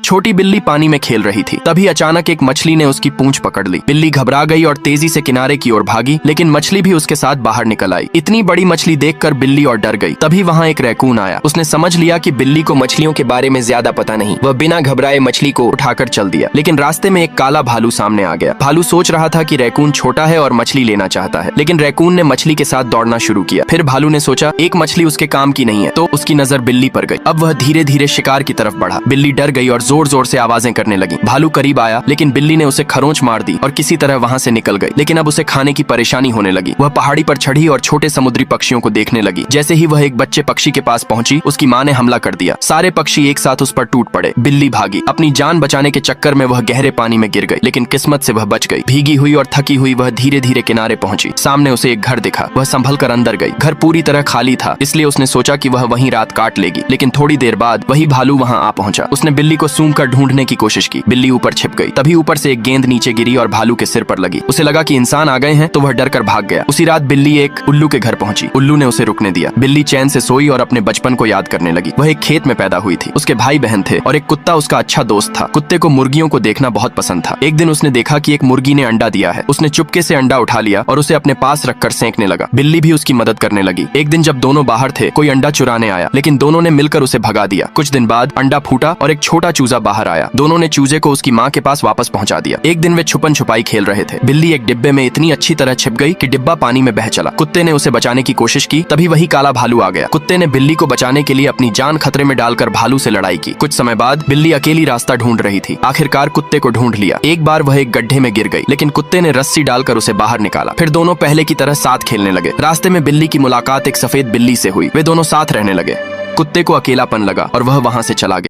छोटी बिल्ली पानी में खेल रही थी। तभी अचानक एक मछली ने उसकी पूंछ पकड़ ली। बिल्ली घबरा गई और तेजी से किनारे की ओर भागी, लेकिन मछली भी उसके साथ बाहर निकल आई। इतनी बड़ी मछली देखकर बिल्ली और डर गई। तभी वहाँ एक रैकून आया। उसने समझ लिया कि बिल्ली को मछलियों के बारे में ज्यादा पता नहीं। वह बिना घबराए मछली को उठाकर चल दिया, लेकिन रास्ते में एक काला भालू सामने आ गया। भालू सोच रहा था कि रैकून छोटा है और मछली लेना चाहता है, लेकिन रैकून ने मछली के साथ दौड़ना शुरू किया। फिर भालू ने सोचा एक मछली उसके काम की नहीं है, तो उसकी नजर बिल्ली पर गई। अब वह धीरे धीरे शिकार की तरफ बढ़ा। बिल्ली डर गई और जोर जोर से आवाजें करने लगी। भालू करीब आया, लेकिन बिल्ली ने उसे खरोंच मार दी और किसी तरह वहाँ से निकल गई। लेकिन अब उसे खाने की परेशानी होने लगी। वह पहाड़ी पर चढ़ी और छोटे समुद्री पक्षियों को देखने लगी। जैसे ही वह एक बच्चे पक्षी के पास पहुंची, उसकी माँ ने हमला कर दिया। सारे पक्षी एक साथ उस पर टूट पड़े। बिल्ली भागी। अपनी जान बचाने के चक्कर में वह गहरे पानी में गिर गई, लेकिन किस्मत से वह बच गई। भीगी हुई और थकी हुई वह धीरे धीरे किनारे पहुंची। सामने उसे एक घर दिखा। वह संभल कर अंदर गई। घर पूरी तरह खाली था, इसलिए उसने सोचा कि वह वहीं रात काट लेगी। लेकिन थोड़ी देर बाद वही भालू वहां आ पहुंचा। उसने बिल्ली को सूंघ कर ढूंढने की कोशिश की। बिल्ली ऊपर छिप गई। तभी ऊपर से एक गेंद नीचे गिरी और भालू के सिर पर लगी। उसे लगा कि इंसान आ गए हैं, तो वह डर कर भाग गया। उसी रात बिल्ली एक उल्लू के घर पहुंची। उल्लू ने उसे रुकने दिया। बिल्ली चैन से सोई और अपने बचपन को याद करने लगी। वह एक खेत में पैदा हुई थी। उसके भाई बहन थे और एक कुत्ता उसका अच्छा दोस्त था। कुत्ते को मुर्गियों को देखना बहुत पसंद था। एक दिन उसने देखा कि एक मुर्गी ने अंडा दिया है। उसने चुपके से अंडा उठा लिया और उसे अपने पास रखकर सेंकने लगा। बिल्ली भी उसकी मदद करने लगी। एक दिन जब दोनों बाहर थे, कोई अंडा चुराने आया, लेकिन दोनों ने मिलकर उसे भगा दिया। कुछ दिन बाद अंडा फूटा और एक छोटा चूजा बाहर आया। दोनों ने चूजे को उसकी माँ के पास वापस पहुंचा दिया। एक दिन वे छुपन छुपाई खेल रहे थे। बिल्ली एक डिब्बे में इतनी अच्छी तरह छिप गई कि डिब्बा पानी में बह चला। कुत्ते ने उसे बचाने की कोशिश की। तभी वही काला भालू आ गया। कुत्ते ने बिल्ली को बचाने के लिए अपनी जान खतरे में डालकर भालू से लड़ाई की। कुछ समय बाद बिल्ली अकेली रास्ता ढूंढ रही थी। आखिरकार कुत्ते को ढूंढ लिया। एक बार वह एक गड्ढे में गिर गई, लेकिन कुत्ते ने रस्सी डालकर उसे बाहर निकाला। फिर दोनों पहले की तरह साथ खेलने लगे। रास्ते में बिल्ली की मुलाकात एक सफेद बिल्ली से हुई। वे दोनों साथ रहने लगे। कुत्ते को अकेलापन लगा और वह वहां से चला गया।